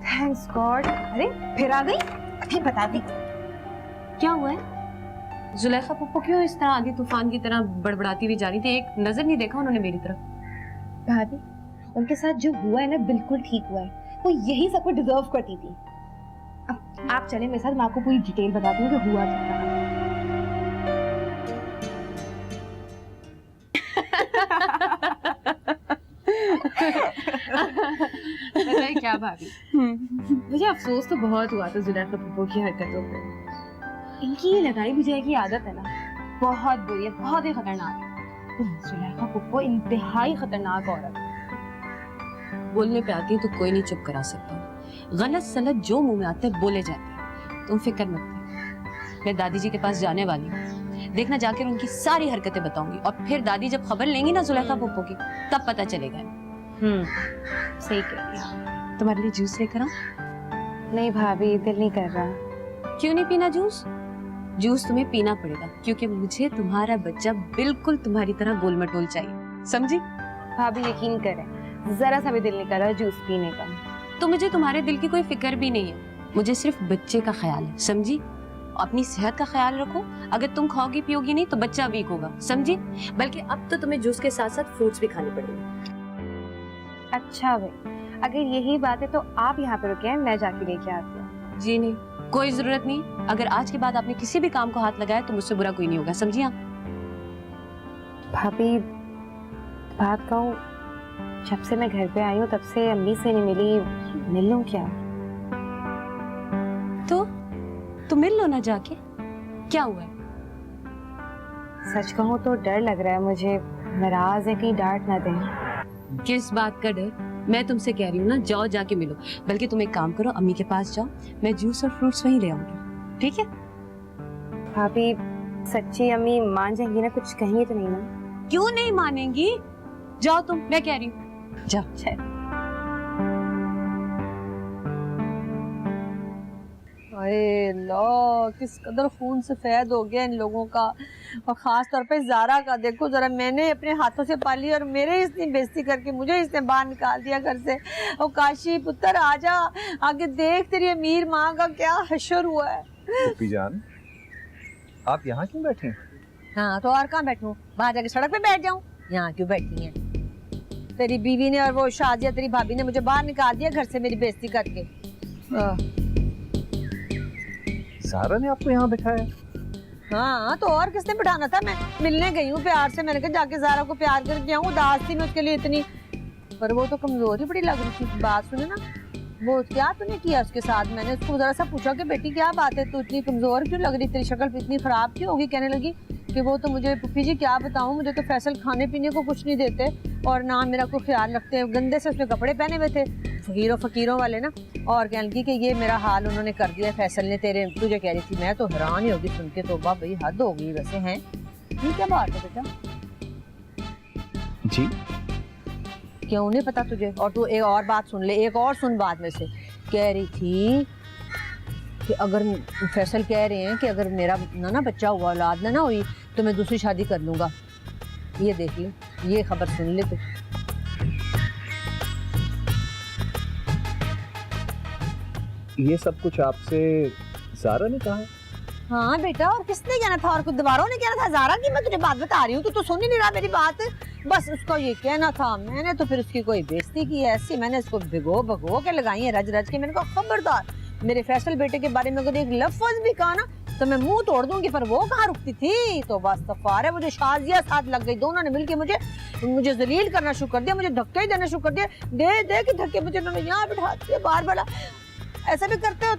Thanks God. अरे फिर आ गई? अभी बता दी क्या हुआ है? जुलेखा पप्पू क्यों इस तरह आंधी तूफान की तरह बड़बड़ाती हुई जा रही थी? एक नजर नहीं देखा उन्होंने मेरी तरफ? भाभी, उनके साथ जो हुआ है ना बिल्कुल ठीक हुआ है। वो यही सब कुछ डिजर्व करती थी। अब आप चले मेरे साथ, मैं आपको पूरी डिटेल बताती हूँ कि हुआ क्या था। पता है क्या भाभी, मुझे अफसोस तो बहुत हुआ था जुलेखा पप्पू की हरकतों पे। इनकी ये लगाई बुझाई की आदत है ना, बहुत बुरी है, बहुत ही खतरनाक है। जुलेखा पप्पू इंतहाई खतरनाक औरत है। बोलने पे आती है तो कोई नहीं चुप करा सकता। गलत सलत जो मुंह में आते बोले जाते हैं। तुम फिक्र मत करो, मैं दादी जी के पास जाने वाली हूँ। देखना जाकर उनकी सारी हरकतें बताऊंगी, और फिर दादी जब खबर लेंगी ना जुलेखा पप्पू की, तब पता चलेगा। सही कह रही। तुम्हारे लिए जूस लेकर आऊं? नहीं भाभी, दिल नहीं कर रहा। क्यों नहीं पीना जूस? जूस तुम्हें पीना पड़ेगा, क्योंकि मुझे तुम्हारा बच्चा बिल्कुल तुम्हारी तरह गोल मटोल चाहिए, समझी? भाभी यकीन करें, जरा सा भी दिल नहीं कर रहा जूस पीने का। तो मुझे तुम्हारे दिल की कोई फिक्र भी नहीं है, मुझे सिर्फ बच्चे का ख्याल है, समझी? अपनी सेहत का ख्याल रखो। अगर तुम खाओगी पियोगी नहीं तो बच्चा वीक होगा, समझी? बल्कि अब तो तुम्हें जूस के साथ साथ फ्रूट्स भी खाने पड़ेंगे। अच्छा भाई, अगर यही बात है तो आप यहाँ पे रुके हैं, मैं जाके लेके आती हूँ। जी नहीं, कोई जरूरत नहीं। अगर आज के बाद आपने किसी भी काम को हाथ लगाया तो मुझसे बुरा कोई नहीं होगा, समझी आप? भाभी बात कहूँ, जब से मैं घर पे आई हूँ तब से अम्मी से नहीं मिली, मिल लूँ क्या? तो मिल लो ना जाके, क्या हुआ है? सच कहूँ तो डर लग रहा है मुझे, नाराज है कहीं डांट ना दें। किस बात का डर? मैं तुमसे कह रही हूँ ना, जाओ जाके मिलो। बल्कि तुम एक काम करो, अम्मी के पास जाओ, मैं जूस और फ्रूट्स वहीं ले आऊंगी, ठीक है? भाभी सच्ची अम्मी मान जाएंगी ना? कुछ कहेंगी तो नहीं ना? क्यों नहीं मानेंगी? जाओ तुम, मैं कह रही हूँ, जाओ। अरे लो, किस कदर खून से फैद हो गया इन लोगों का, और खास तौर पे ज़ारा का। देखो जरा, मैंने अपने हाथों से पाली और मेरे इतनी बेइज्जती करके मुझे इसने बाहर निकाल दिया घर से। और काशी पुत्र आजा, आगे देख तेरी अमीर माँ का क्या हशर हुआ है। पुप्पी जान, आप यहाँ क्यों बैठी हैं? हाँ तो और कहाँ बैठूं? बाहर जाके सड़क पे बैठ जाऊं? यहाँ क्यों बैठी हैं? तेरी बीवी ने और वो शाजिया तेरी भाभी ने मुझे बाहर निकाल दिया घर से मेरी बेइज्जती करके। ज़ारा ने आपको यहाँ बिठाया? हाँ तो और किसने बिठाना था? मैं मिलने गई हूँ प्यार से, मैंने कहा जाके ज़ारा को प्यार करके आऊँ, उदास थी मैं उसके लिए इतनी। पर वो तो कमजोर ही बड़ी लग रही थी। बात सुने ना, वो क्या तूने किया उसके साथ? मैंने उसको जरा सा पूछा कि बेटी क्या बात है, तू इतनी कमजोर क्यों लग रही, तेरी शक्ल इतनी खराब क्यों होगी? कहने लगी कि वो तो मुझे, पुप्पी जी क्या बताऊं, मुझे तो फैसल खाने पीने को कुछ नहीं देते और ना मेरा कोई ख्याल रखते हैं। गंदे से उसने कपड़े पहने हुए थे, फकीरों वाले ना, और कहने लगी कि ये मेरा हाल उन्होंने कर दिया फैसल ने तेरे, तुझे कह रही थी। मैं तो हैरान ही होगी सुन के, तौबा भाई हद हो गई वैसे। हैं ये क्या बात है बेटा? जी क्यों नहीं पता तुझे? और तू एक और बात सुन ले, एक और सुन बाद में से। कह रही थी कि अगर फैसल कह रहे हैं कि अगर मेरा ना बच्चा हुआ, औलाद ना हुई, तो मैं दूसरी शादी कर लूंगा। ये देख ले, ये खबर सुन ले तू। ये सब कुछ आपसे ज़ारा ने कहा? हाँ बेटा, और किसने कहना था? और कुछ दीवारों ने कहना था ज़ारा की? मैं तुझे बात बता रही हूँ, तू तो सुन ही नहीं रहा मेरी बात। बस उसका ये कहना था, मैंने तो फिर उसकी कोई बेइज्जती की ऐसी, मैंने इसको भगो के लगाई है रज रज के। मैंने कहा खबरदार मेरे फैसल बेटे के बारे में अगर एक लफ्ज भी कहा ना तो मैं मुंह तोड़ दूंगी। पर वो कहाँ रुकती थी, तो बस सफार है, मुझे शाजिया साथ लग गई। दोनों ने मिलके मुझे जलील करना शुरू कर दिया, मुझे धक्के देना शुरू कर दिया। दे के धक्के मुझे उन्होंने यहाँ बिठा दिया बार बार। ऐसा भी करते हो